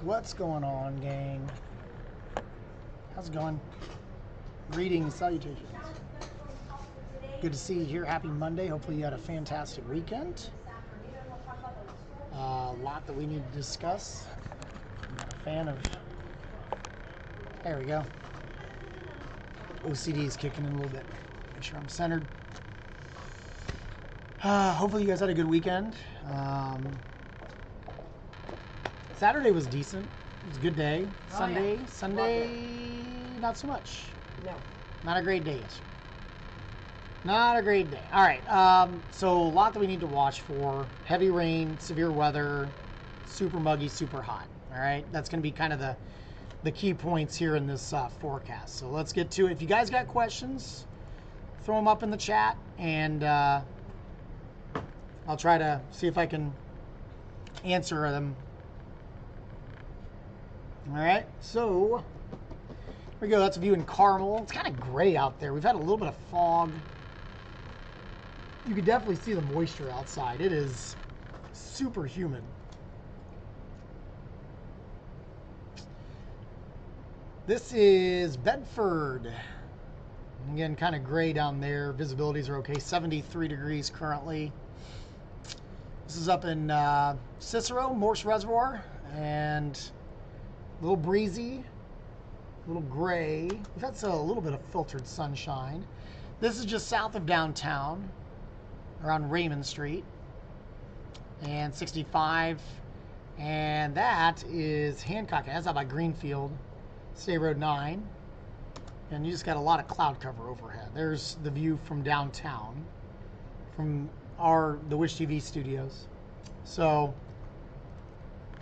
What's going on, gang? How's it going? Greetings, salutations. Good to see you here. Happy Monday. Hopefully you had a fantastic weekend. A lot that we need to discuss. I'm not a fan of... There we go. OCD is kicking in a little bit. Make sure I'm centered. Hopefully you guys had a good weekend. Saturday was decent. It was a good day. Sunday, not so much. No. Not a great day yesterday. Not a great day. All right. So a lot that we need to watch for. Heavy rain, severe weather, super muggy, super hot. All right. That's going to be kind of the key points here in this forecast. So let's get to it. If you guys got questions, throw them up in the chat, and I'll try to see if I can answer them. All right, so here we go. That's a view in Carmel. It's kind of gray out there. We've had a little bit of fog. You can definitely see the moisture outside. It is super humid. This is Bedford. Again, kind of gray down there. Visibilities are okay. 73 degrees currently. This is up in Cicero, Morse Reservoir, and a little breezy, a little gray. We've had a little bit of filtered sunshine. This is just south of downtown, around Raymond Street, and 65. And that is Hancock. That's out by Greenfield, State Road 9. And you just got a lot of cloud cover overhead. There's the view from downtown, from the Wish TV studios. So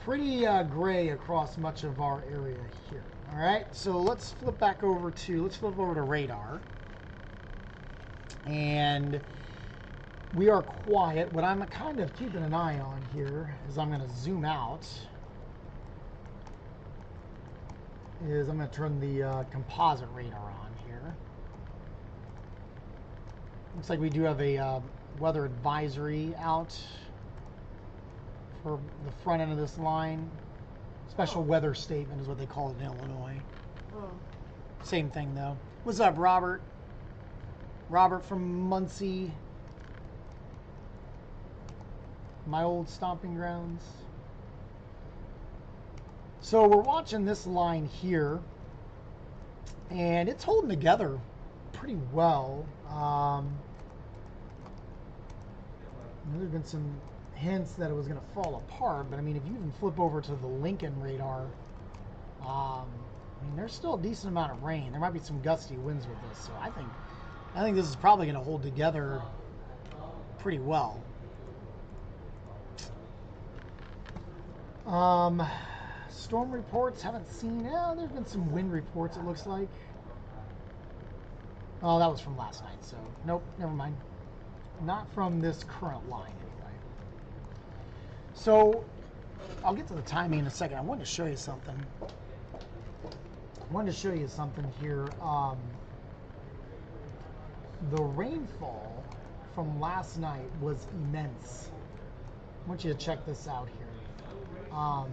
pretty gray across much of our area here. All right, so let's flip over to radar. And we are quiet. What I'm kind of keeping an eye on here is I'm going to zoom out. I'm going to turn the composite radar on here. Looks like we do have a weather advisory out for the front end of this line. Special weather statement is what they call it in Illinois. Same thing though. What's up, Robert? Robert from Muncie. My old stomping grounds. So we're watching this line here, and it's holding together pretty well. There's been some hints that it was going to fall apart, but I mean, if you even flip over to the Lincoln radar, I mean, there's still a decent amount of rain. There might be some gusty winds with this, so I think this is probably going to hold together pretty well. Storm reports, haven't seen. There's been some wind reports, it looks like. Oh, that was from last night, so nope, never mind. Not from this current line, anyway. So, I'll get to the timing in a second. I wanted to show you something. Here. The rainfall from last night was immense. I want you to check this out here. Now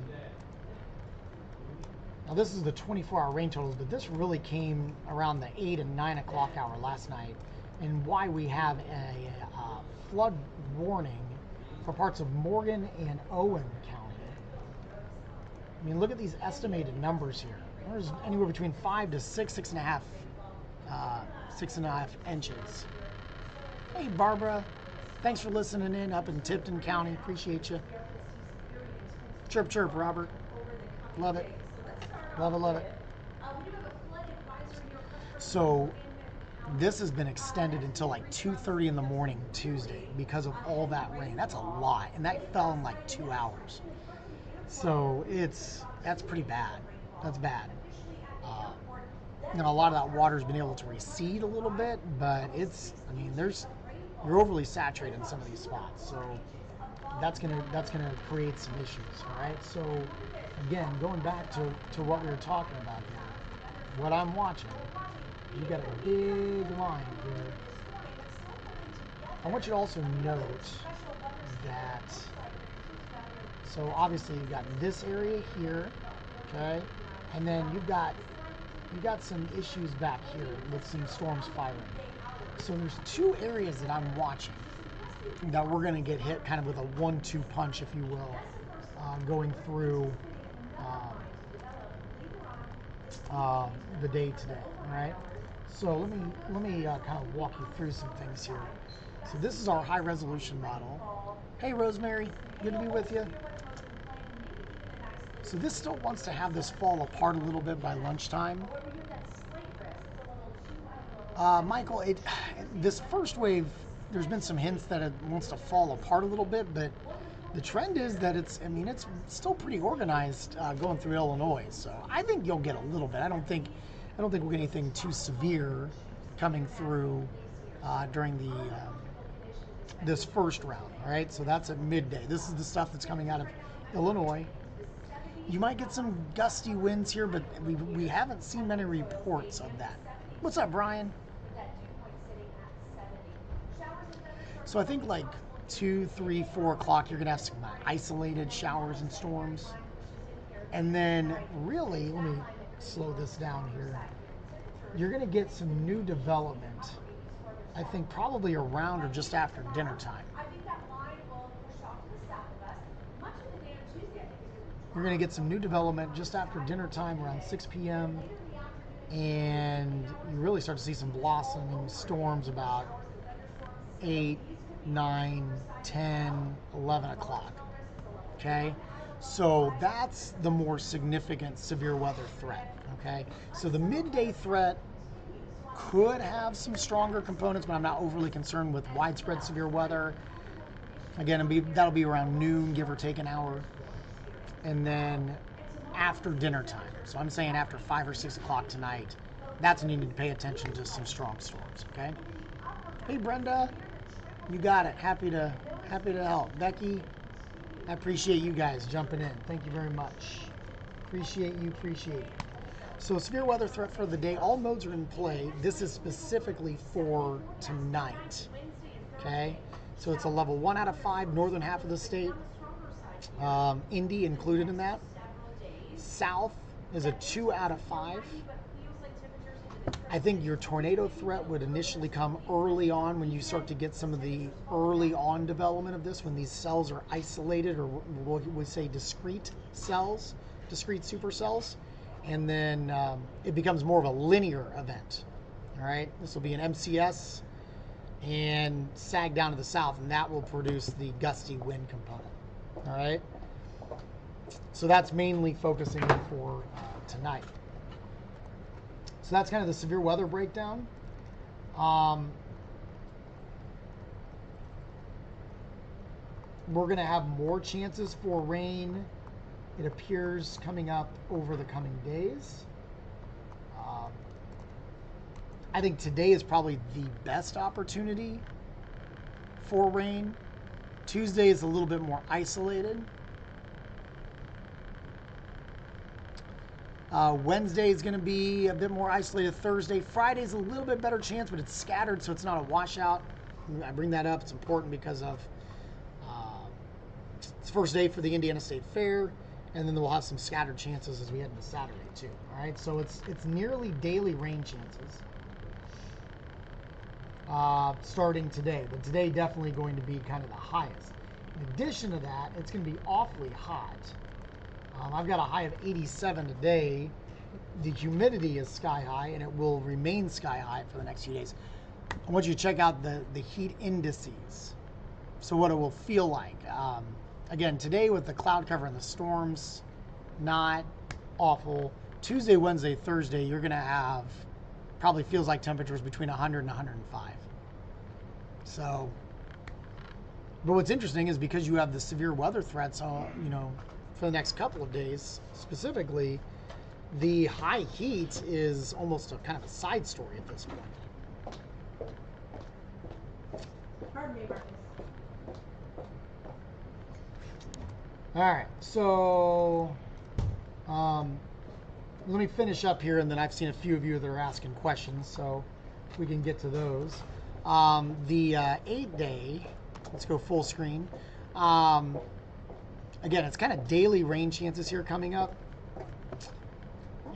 this is the 24-hour rain totals, but this really came around the 8 and 9 o'clock hour last night, and why we have a flood warning for parts of Morgan and Owen County. I mean, look at these estimated numbers here. There's anywhere between 5 to 6.5 inches. Hey, Barbara. Thanks for listening in up in Tipton County. Appreciate you. Chirp, chirp, Robert. Love it. Love it, love it. So this has been extended until like 2:30 in the morning Tuesday because of all that rain. That's a lot, and that fell in like 2 hours. So that's pretty bad. That's bad. A lot of that water's been able to recede a little bit, but you're overly saturated in some of these spots. So that's gonna create some issues. All right. So again, going back to what we were talking about here, what I'm watching, you got a big line here. I want you to also note that, so obviously you've got this area here, Okay, and then you've got some issues back here with some storms firing. So there's two areas that I'm watching that we're going to get hit kind of with a 1-2 punch, if you will, going through the day today. All right. So let me kind of walk you through some things here. So this is our high resolution model. Hey Rosemary, good to be with you. So this still wants to have this fall apart a little bit by lunchtime. Michael, this first wave, there's been some hints that it wants to fall apart a little bit, but the trend is that it's still pretty organized going through Illinois. So I think you'll get a little bit. I don't think we'll get anything too severe coming through during the this first round. All right, so that's at midday. This is the stuff that's coming out of Illinois. You might get some gusty winds here, but we haven't seen many reports of that. What's up, Brian? So I think like 2, 3, 4 o'clock, you're going to have some isolated showers and storms. And then really, let me slow this down here. You're going to get some new development, I think probably around or just after dinner time. You're going to get some new development just after dinner time around 6 p.m. And you really start to see some blossoming storms about 8, 9, 10, 11 o'clock. Okay? So that's the more significant severe weather threat. Okay? So the midday threat could have some stronger components, but I'm not overly concerned with widespread severe weather. Again, that'll be around noon, give or take an hour. And then after dinner time. So I'm saying after 5 or 6 o'clock tonight, that's when you need to pay attention to some strong storms, okay? Hey Brenda, you got it. Happy to help. Becky, I appreciate you guys jumping in. Thank you very much. Appreciate you. So severe weather threat for the day, all modes are in play. This is specifically for tonight, okay? So it's a level 1 out of 5, northern half of the state. Indy included in that. South is a 2 out of 5. I think your tornado threat would initially come early on when you start to get some of the early on development of this, when these cells are isolated, or what we say discrete cells, discrete supercells, and then it becomes more of a linear event. All right, this will be an MCS and sag down to the south, and that will produce the gusty wind component. All right, so that's mainly focusing in for tonight. So that's kind of the severe weather breakdown. We're going to have more chances for rain, it appears, coming up over the coming days. I think today is probably the best opportunity for rain. Tuesday is a little bit more isolated. Wednesday is going to be a bit more isolated. Thursday, Friday is a little bit better chance, but it's scattered, so it's not a washout. I bring that up. It's important because of it's the first day for the Indiana State Fair, and then we'll have some scattered chances as we head into Saturday too. All right, so it's nearly daily rain chances starting today, but today definitely going to be kind of the highest. In addition to that, it's going to be awfully hot. I've got a high of 87 today. The humidity is sky high, and it will remain sky high for the next few days. I want you to check out the heat indices. So what it will feel like. Again, today with the cloud cover and the storms, not awful. Tuesday, Wednesday, Thursday, you're going to have probably feels like temperatures between 100 and 105. So, but what's interesting is because you have the severe weather threats, for the next couple of days specifically, the high heat is almost a kind of a side story at this point. Pardon me, Marcus. All right, so let me finish up here, and then I've seen a few of you that are asking questions, so we can get to those. The 8-day, let's go full screen. Again, it's kind of daily rain chances here coming up.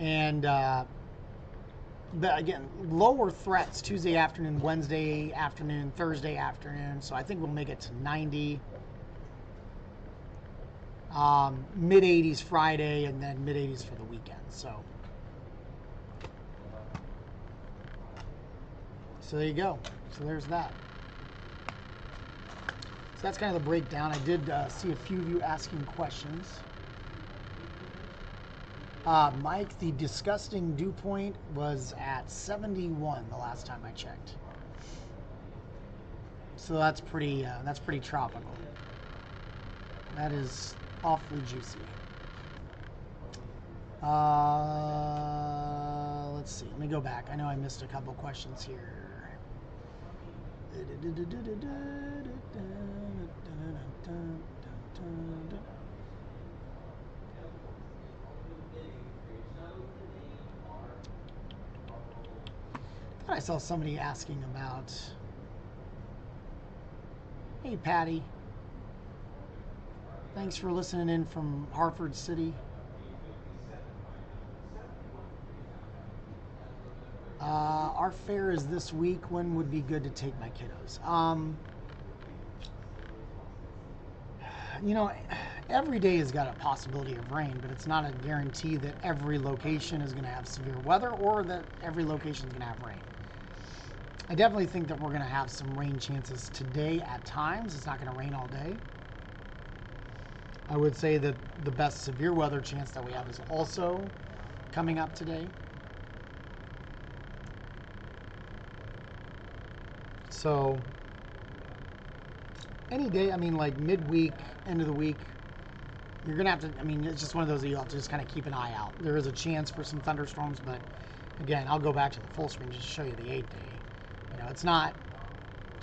And but again, lower threats Tuesday afternoon, Wednesday afternoon, Thursday afternoon. So I think we'll make it to 90. Mid 80s Friday, and then mid 80s for the weekend. So there you go. So there's that. So that's kind of the breakdown. I did see a few of you asking questions. Mike, the disgusting dew point was at 71 the last time I checked. So that's pretty tropical. That is awfully juicy. Let's see. Let me go back. I know I missed a couple questions here. I saw somebody asking about, hey Patty, thanks for listening in from Hartford City. Our fair is this week. When would be good to take my kiddos? You know, every day has got a possibility of rain, but it's not a guarantee that every location is going to have severe weather or that every location is going to have rain. I definitely think that we're going to have some rain chances today at times. It's not going to rain all day. I would say that the best severe weather chance that we have is also coming up today. So any day, I mean, like midweek, end of the week, you're going to have to, I mean, it's just one of those that you have to just kind of keep an eye out. There is a chance for some thunderstorms, but again, I'll go back to the full screen just to show you the 8 day. You know, it's not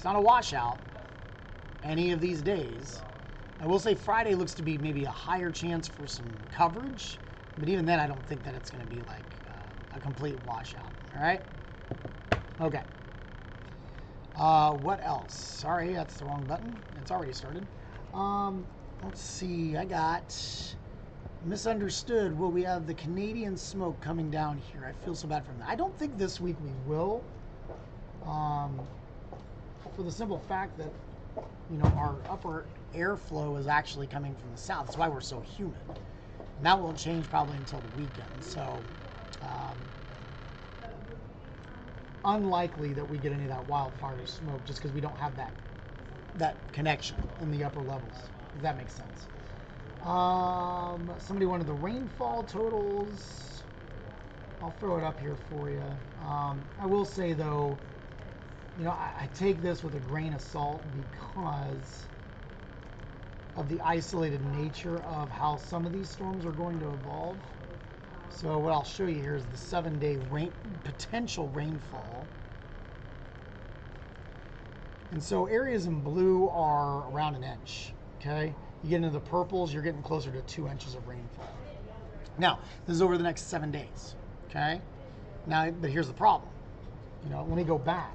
a washout any of these days. I will say Friday looks to be maybe a higher chance for some coverage, but even then I don't think that it's going to be like a complete washout. All right? Okay. What else? Sorry, that's the wrong button. It's already started. Let's see. I got misunderstood. Will we have the Canadian smoke coming down here? I feel so bad for them. I don't think this week we will. For the simple fact that, you know, our upper airflow is actually coming from the south. That's why we're so humid. And that won't change probably until the weekend. So, unlikely that we get any of that wildfire smoke just because we don't have that connection in the upper levels, if that makes sense. Somebody wanted the rainfall totals. I'll throw it up here for you. I will say though, you know, I take this with a grain of salt because of the isolated nature of how some of these storms are going to evolve. So what I'll show you here is the 7-day potential rainfall. And so areas in blue are around an inch, okay? You get into the purples, you're getting closer to 2 inches of rainfall. Now, this is over the next 7 days, okay? Now, but here's the problem. You know, let me go back.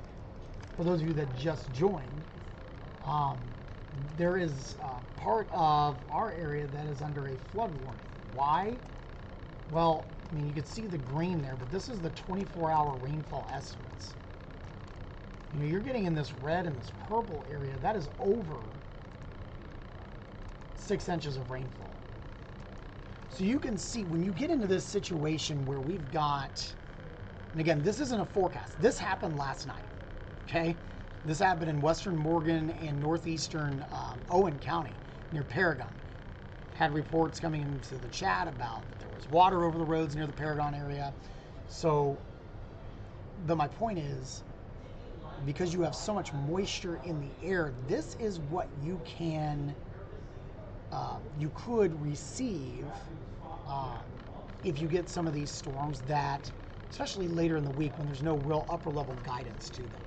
For those of you that just joined, there is part of our area that is under a flood warning. Why? Well, I mean, you can see the green there, but this is the 24-hour rainfall estimates. You know, you're getting in this red and this purple area. That is over 6 inches of rainfall. So you can see when you get into this situation where we've got, and again, this isn't a forecast. This happened last night, okay? This happened in western Morgan and northeastern Owen County near Paragon. Had reports coming into the chat about that there was water over the roads near the Paragon area. So, but my point is, because you have so much moisture in the air, this is what you can, you could receive if you get some of these storms that, especially later in the week when there's no real upper level guidance to them.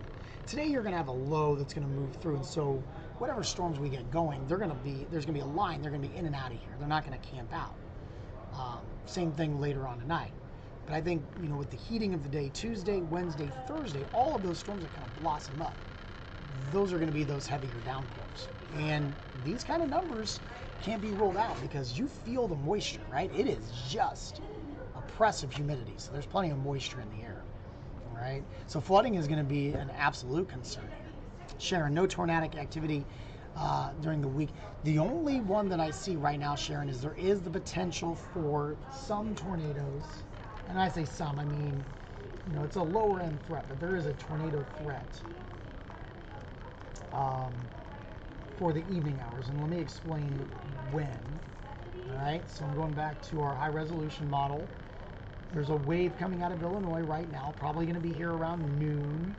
Today you're going to have a low that's going to move through, and so whatever storms we get going, there's going to be a line. They're going to be in and out of here. They're not going to camp out. Same thing later on tonight. But I think, you know, with the heating of the day, Tuesday, Wednesday, Thursday, all of those storms that kind of blossom up, those are going to be those heavier downpours. And these kind of numbers can't be ruled out because you feel the moisture, right? It is just a oppressive humidity, so there's plenty of moisture in the air, right? So flooding is going to be an absolute concern here. Sharon, no tornadic activity during the week. The only one that I see right now, Sharon, is there is the potential for some tornadoes, and I say some, I mean, you know, it's a lower end threat, but there is a tornado threat for the evening hours, and let me explain when. All right, so I'm going back to our high resolution model. There's a wave coming out of Illinois right now, probably going to be here around noon,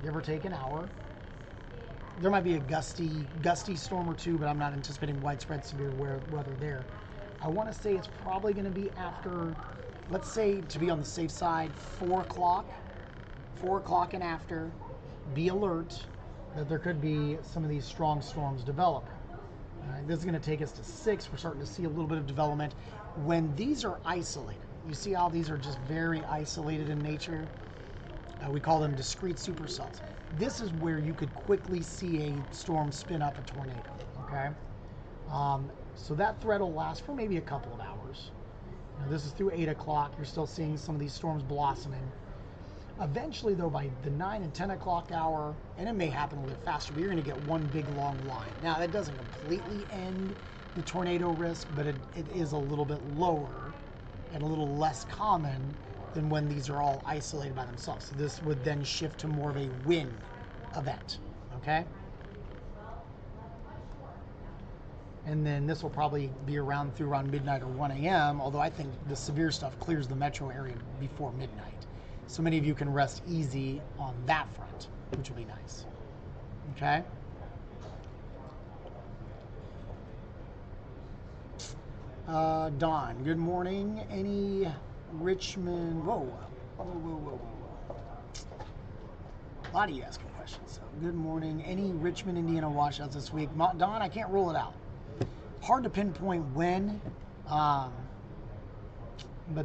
give or take an hour. There might be a gusty storm or two, but I'm not anticipating widespread severe weather there. I want to say it's probably going to be after, let's say, to be on the safe side, 4 o'clock. 4 o'clock and after, be alert that there could be some of these strong storms developing. This is going to take us to 6. We're starting to see a little bit of development. When these are isolated, you see how these are just very isolated in nature? We call them discrete supercells. This is where you could quickly see a storm spin up a tornado, okay? So that threat will last for maybe a couple of hours. Now, this is through 8 o'clock. You're still seeing some of these storms blossoming. Eventually, though, by the 9 and 10 o'clock hour, and it may happen a little faster, but you're going to get one big long line. Now, that doesn't completely end the tornado risk, but it is a little bit lower and a little less common than when these are all isolated by themselves. So this would then shift to more of a wind event, okay? And then this will probably be around through around midnight or 1 a.m., although I think the severe stuff clears the metro area before midnight. So many of you can rest easy on that front, which will be nice. Okay? Don, good morning. Any Richmond... Whoa. A lot of you asking questions. So good morning. Any Richmond, Indiana washouts this week? Don, I can't rule it out. Hard to pinpoint when, but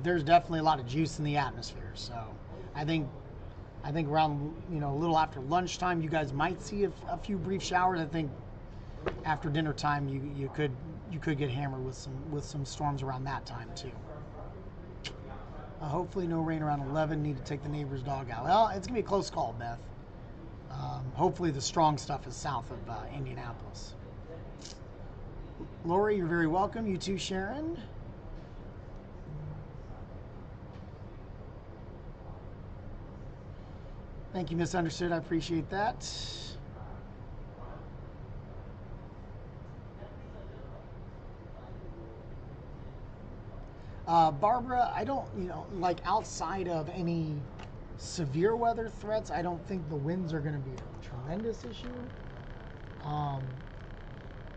there's definitely a lot of juice in the atmosphere. So I think around, you know, a little after lunchtime, you guys might see a few brief showers. I think after dinner time, you could get hammered with some storms around that time too. Hopefully no rain around 11. Need to take the neighbor's dog out. Well, it's gonna be a close call, Beth. Hopefully the strong stuff is south of Indianapolis. Lori, you're very welcome. You too, Sharon. Thank you, Misunderstood. I appreciate that. Barbara, I don't, you know, like outside of any severe weather threats, I don't think the winds are going to be a tremendous issue.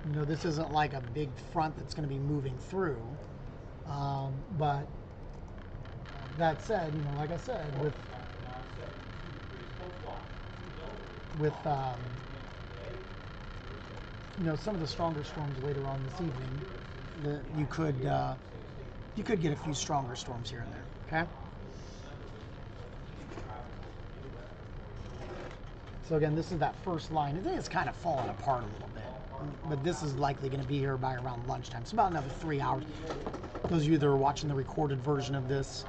You know, this isn't like a big front that's going to be moving through. But that said, you know, like I said, with you know, some of the stronger storms later on this evening, you could get a few stronger storms here and there. Okay. So again, this is that first line. I think it's kind of falling apart a little bit, but this is likely going to be here by around lunchtime. It's about another 3 hours. Those of you that are watching the recorded version of this,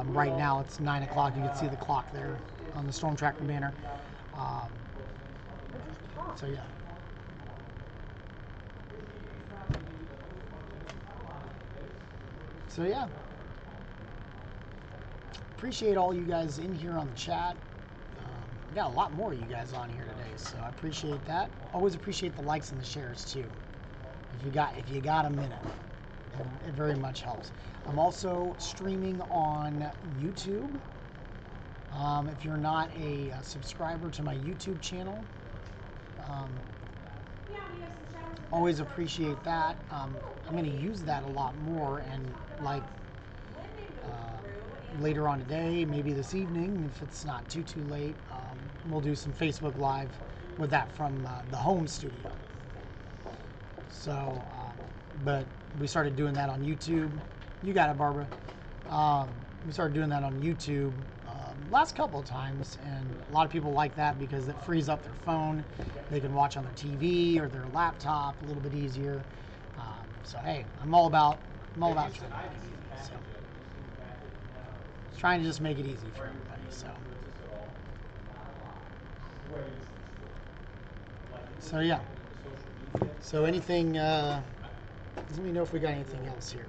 right now it's 9 o'clock. You can see the clock there on the Storm Tracker banner. So yeah. So yeah. Appreciate all you guys in here on the chat. We got a lot more of you guys on here today, so I appreciate that. Always appreciate the likes and the shares too. If you got a minute, it very much helps. I'm also streaming on YouTube. If you're not a subscriber to my YouTube channel, always appreciate that. I'm going to use that a lot more, and like later on today, maybe this evening, if it's not too late, we'll do some Facebook Live with that from the home studio. So, but we started doing that on YouTube. You got it, Barbara. We started doing that on YouTube last couple of times, and a lot of people like that because it frees up their phone. They can watch on their TV or their laptop a little bit easier. So hey, I'm all about streaming. So. Trying to just make it easy for everybody. So yeah. So anything? Let me know if we got anything else here.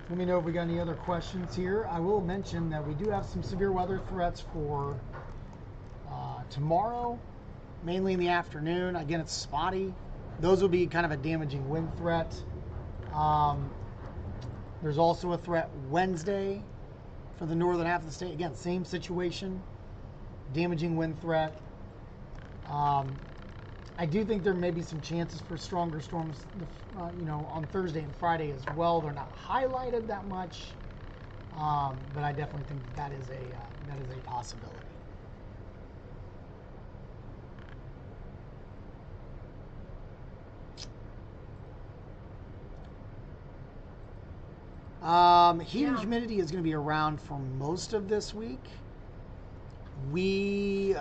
Let me know if we got any other questions here. I will mention that we do have some severe weather threats for tomorrow, mainly in the afternoon. Again, it's spotty. Those will be kind of a damaging wind threat. There's also a threat Wednesday for the northern half of the state. Again, same situation, damaging wind threat. I do think there may be some chances for stronger storms, on Thursday and Friday as well. They're not highlighted that much, but I definitely think that is a possibility. Heat and humidity is going to be around for most of this week. We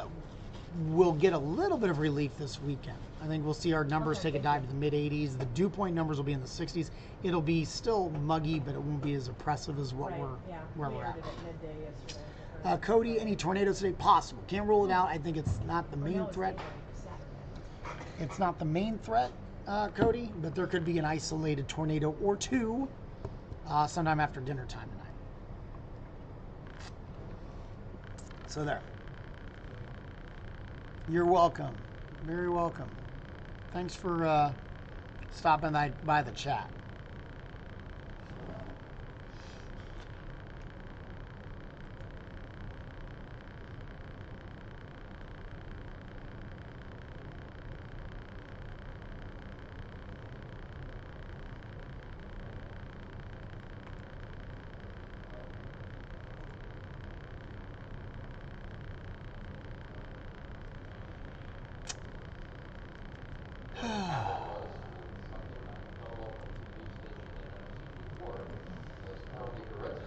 will get a little bit of relief this weekend. I think we'll see our numbers take a dive to the mid 80s. The dew point numbers will be in the 60s. It'll be still muggy, but it won't be as oppressive as what we're at. Cody, any tornadoes today? Possible. Can't rule it out. I think it's not the main threat. It's not the main threat, Cody, but there could be an isolated tornado or two sometime after dinner time tonight. So there. You're welcome. Very welcome. Thanks for stopping by the chat.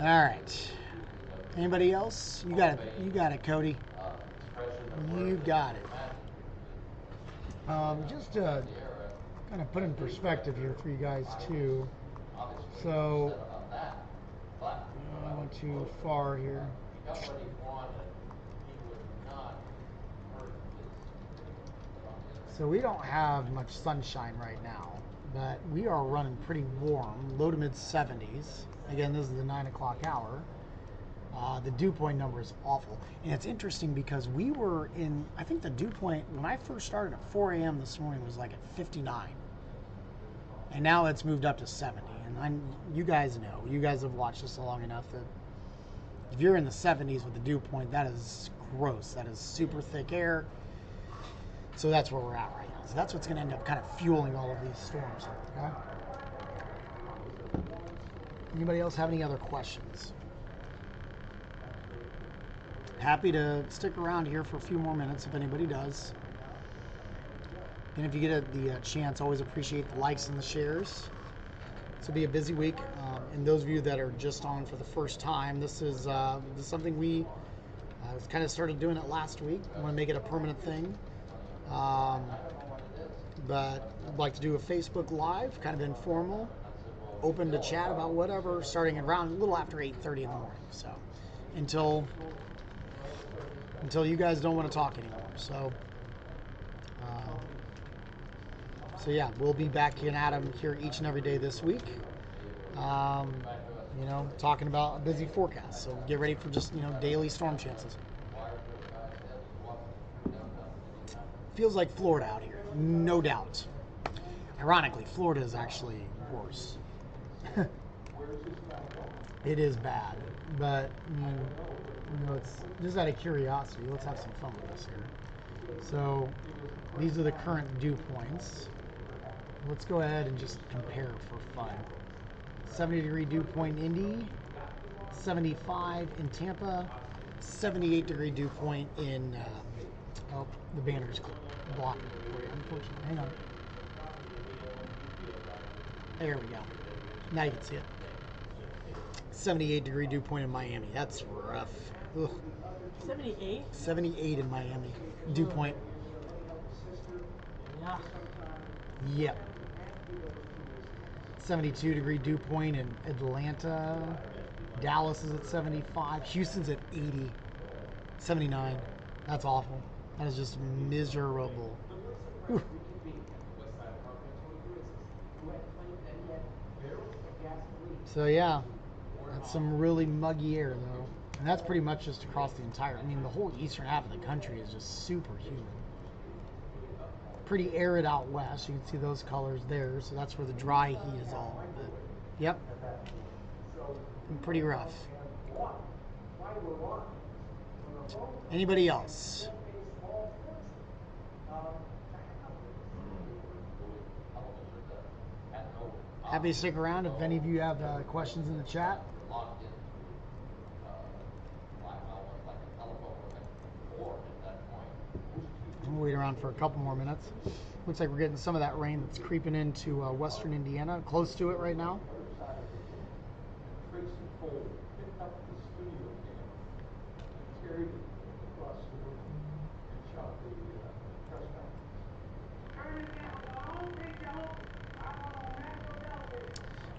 All right. Anybody else? You got it. You got it, Cody. You got it. Just to kind of put in perspective here for you guys too. So, I went too far here. So we don't have much sunshine right now, but we are running pretty warm, low to mid 70s. Again, this is the 9 o'clock hour. The dew point number is awful. And it's interesting because we were in, I think the dew point, when I first started at 4 a.m. this morning, was like at 59. And now it's moved up to 70. And you guys know, you guys have watched this long enough that if you're in the 70s with the dew point, that is gross. That is super thick air. So that's where we're at right now. So that's what's going to end up kind of fueling all of these storms. Okay? Anybody else have any other questions? Happy to stick around here for a few more minutes if anybody does. And if you get the chance, always appreciate the likes and the shares. This will be a busy week. And those of you that are just on for the first time, this is something we kind of started doing it last week. I want to make it a permanent thing. But I'd like to do a Facebook Live, kind of informal, open to chat about whatever, starting around a little after 8:30 in the morning. So until you guys don't want to talk anymore. So yeah, we'll be back in Adam here each and every day this week. Talking about a busy forecast. So get ready for just daily storm chances. Feels like Florida out here, no doubt. Ironically, Florida is actually worse. It is bad, but it's just out of curiosity. Let's have some fun with this here. So these are the current dew points. Let's go ahead and just compare for fun. 70-degree dew point in Indy, 75 in Tampa, 78-degree dew point in. The banner's blocking it for you, unfortunately. Hang on. There we go. Now you can see it. 78-degree dew point in Miami. That's rough. Ugh. 78? 78 in Miami. Dew point. Yeah. Yep. 72 degree dew point in Atlanta. Dallas is at 75. Houston's at 80. 79. That's awful. That is just miserable. Whew. So yeah, that's some really muggy air though. And that's pretty much just across the entire, I mean, the whole eastern half of the country is just super humid. Pretty arid out west. You can see those colors there. So that's where the dry heat is all. But, yep. Pretty rough. Anybody else? Happy to stick around if any of you have questions in the chat. We'll wait around for a couple more minutes. Looks like we're getting some of that rain that's creeping into western Indiana, close to it right now.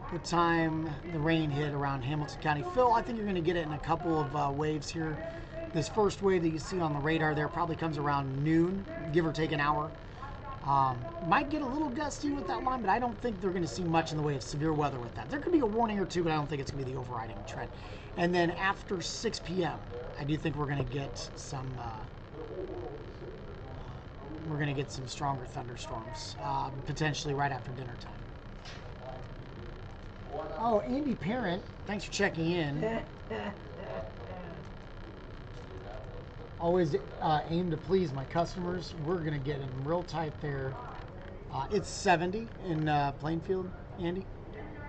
What time the rain hit around Hamilton County? Phil, I think you're going to get it in a couple of waves here. This first wave that you see on the radar there probably comes around noon, give or take an hour. Might get a little gusty with that line, but I don't think they're going to see much in the way of severe weather with that. There could be a warning or two, but I don't think it's going to be the overriding trend. And then after 6 p.m., I do think we're going to get some stronger thunderstorms, potentially right after dinner time. Oh, Andy Parent, thanks for checking in. Always aim to please my customers. We're going to get them real tight there. It's 70 in Plainfield, Andy.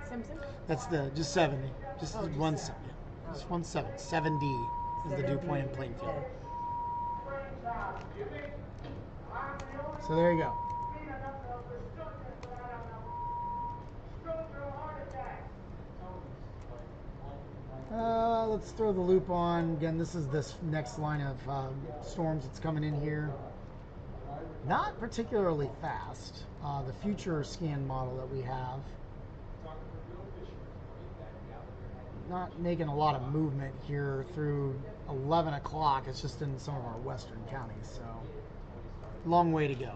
Simpson? That's just 70. Just one 7. 70 is the dew point in Plainfield. So there you go. Let's throw the loop on. Again, this is this next line of storms that's coming in here. Not particularly fast. The future scan model that we have. Not making a lot of movement here through 11 o'clock. It's just in some of our western counties. So, long way to go.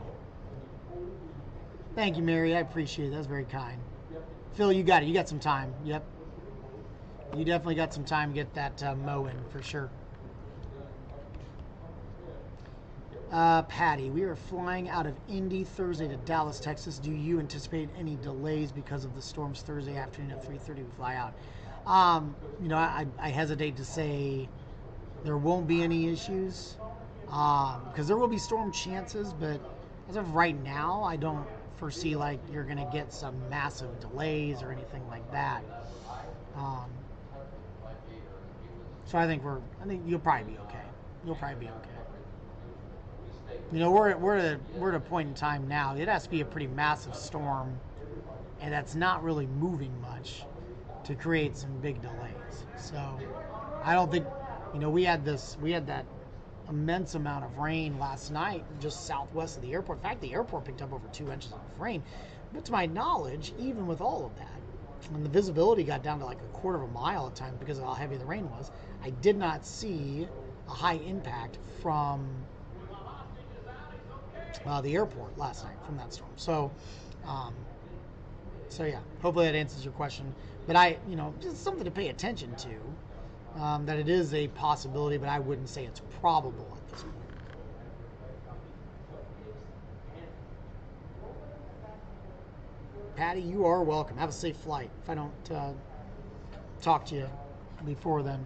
Thank you, Mary. I appreciate it. That's very kind. Phil, you got it. You got some time. Yep. You definitely got some time to get that mow in for sure. Patty, we are flying out of Indy Thursday to Dallas, Texas. Do you anticipate any delays because of the storms Thursday afternoon at 3:30 we fly out? I hesitate to say there won't be any issues because there will be storm chances, but as of right now, I don't foresee like you're going to get some massive delays or anything like that. So I think you'll probably be okay. You'll probably be okay. We're at a point in time now. It has to be a pretty massive storm, and that's not really moving much to create some big delays. So I don't think, we had that immense amount of rain last night just southwest of the airport. In fact, the airport picked up over 2 inches of rain. But to my knowledge, even with all of that, when the visibility got down to like a quarter of a mile at times because of how heavy the rain was, I did not see a high impact from the airport last night from that storm. So yeah, hopefully that answers your question. But just something to pay attention to, that it is a possibility, but I wouldn't say it's probable at this point. Patty, you are welcome. Have a safe flight. If I don't talk to you before then.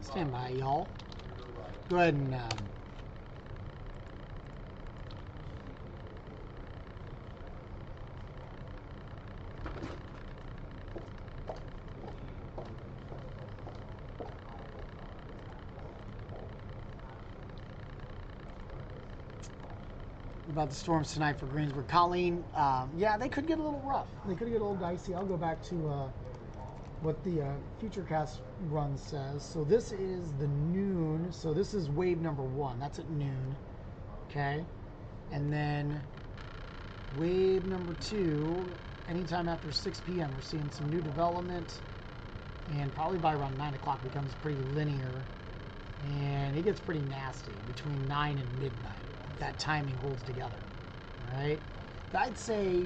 Stand by, y'all. Go ahead and about the storms tonight for Greensburg. Colleen, yeah, they could get a little rough. They could get a little dicey. I'll go back to what the Futurecast run says. So this is the noon. So this is wave number 1. That's at noon. Okay. And then wave number 2, anytime after 6 p.m., we're seeing some new development. And probably by around 9 o'clock becomes pretty linear. And it gets pretty nasty between 9 and midnight. That timing holds together. All right. I'd say,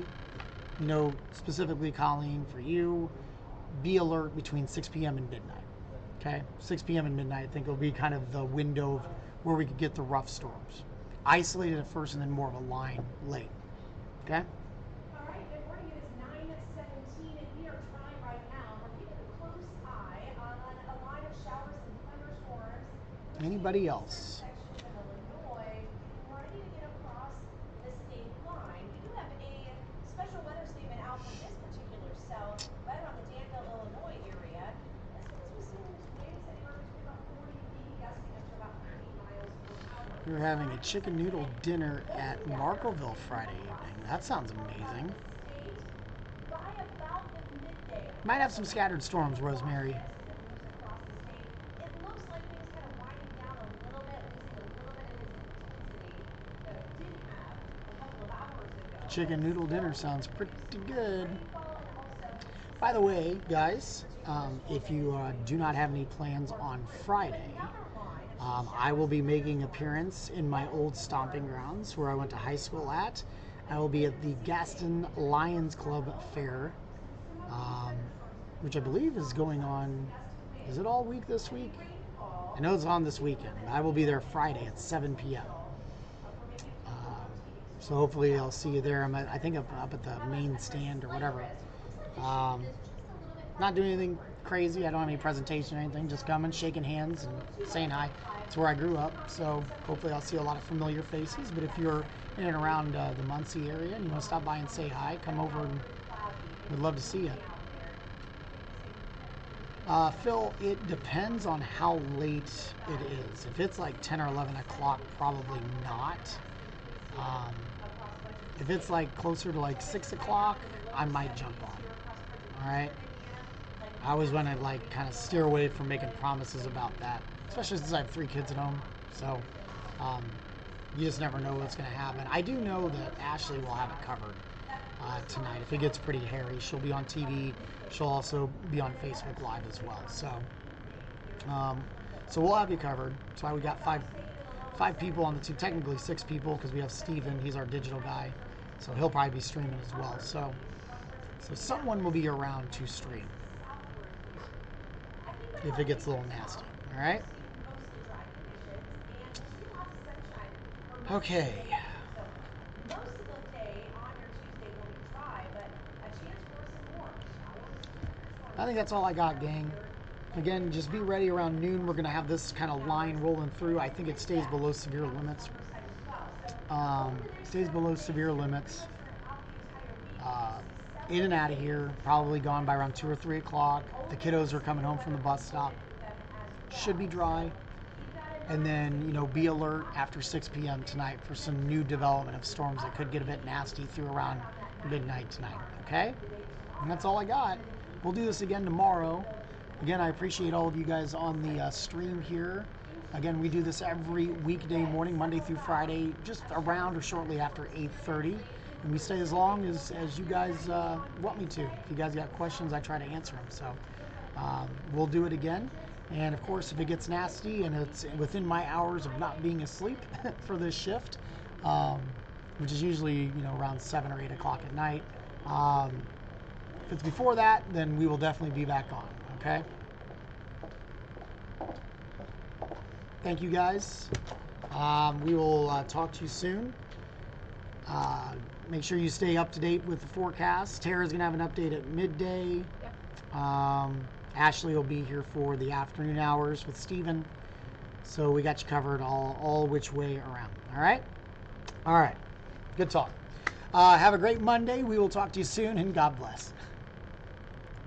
specifically, Colleen, for you, be alert between 6 p.m. and midnight. Okay? 6 p.m. and midnight, I think, will be kind of the window of where we could get the rough storms. Isolated at first and then more of a line late. Okay? All right, good morning. It is 9:17 and we are trying right now. We're keeping a close eye on a line of showers and thunderstorms. Anybody else? Sections of Illinois, ready to get across the state line. We do have a special weather statement out for this particular cell right around the Danville, Illinois area. As soon as we see these winds anywhere between about 40 feet, gusting up to about 90 miles per hour. We were having a chicken noodle dinner at Marklettville Friday evening. That sounds amazing. Might have some scattered storms, Rosemary. Chicken noodle dinner sounds pretty good. By the way, guys, if you do not have any plans on Friday, I will be making an appearance in my old stomping grounds where I went to high school at. I will be at the Gaston Lions Club Fair, which I believe is going on, is it all week this week? I know it's on this weekend. I will be there Friday at 7 p.m. So hopefully I'll see you there. I think I'm up at the main stand or whatever. Not doing anything crazy. I don't have any presentation or anything. Just coming, shaking hands, and saying hi. It's where I grew up. So hopefully I'll see a lot of familiar faces. But if you're in and around the Muncie area and you want to stop by and say hi, come over and we'd love to see you. Phil, it depends on how late it is. If it's like 10 or 11 o'clock, probably not. If it's like closer to like 6 o'clock, I might jump on. All right. I always want to like kind of steer away from making promises about that, especially since I have 3 kids at home. So you just never know what's going to happen. I do know that Ashley will have it covered tonight. If it gets pretty hairy, she'll be on TV. She'll also be on Facebook Live as well. So we'll have you covered. That's why we got five people on the team, technically 6 people, because we have Steven, he's our digital guy, so he'll probably be streaming as well. So someone will be around to stream if it gets a little nasty. All right. Okay. I think that's all I got, gang. Again, just be ready around noon. We're going to have this kind of line rolling through. I think it stays below severe limits. Stays below severe limits. In and out of here. Probably gone by around 2 or 3 o'clock. The kiddos are coming home from the bus stop. Should be dry. And then, be alert after 6 p.m. tonight for some new development of storms that could get a bit nasty through around midnight tonight. Okay? And that's all I got. We'll do this again tomorrow. Again, I appreciate all of you guys on the stream here. Again, we do this every weekday morning, Monday through Friday, just around or shortly after 8:30. And we stay as long as you guys want me to. If you guys got questions, I try to answer them. So we'll do it again. And of course, if it gets nasty and it's within my hours of not being asleep for this shift, which is usually around 7 or 8 o'clock at night, if it's before that, then we will definitely be back on. Okay? Thank you, guys. We will talk to you soon. Make sure you stay up to date with the forecast. Tara's going to have an update at midday. Yep. Ashley will be here for the afternoon hours with Steven. So we got you covered all which way around. All right? All right. Good talk. Have a great Monday. We will talk to you soon, and God bless.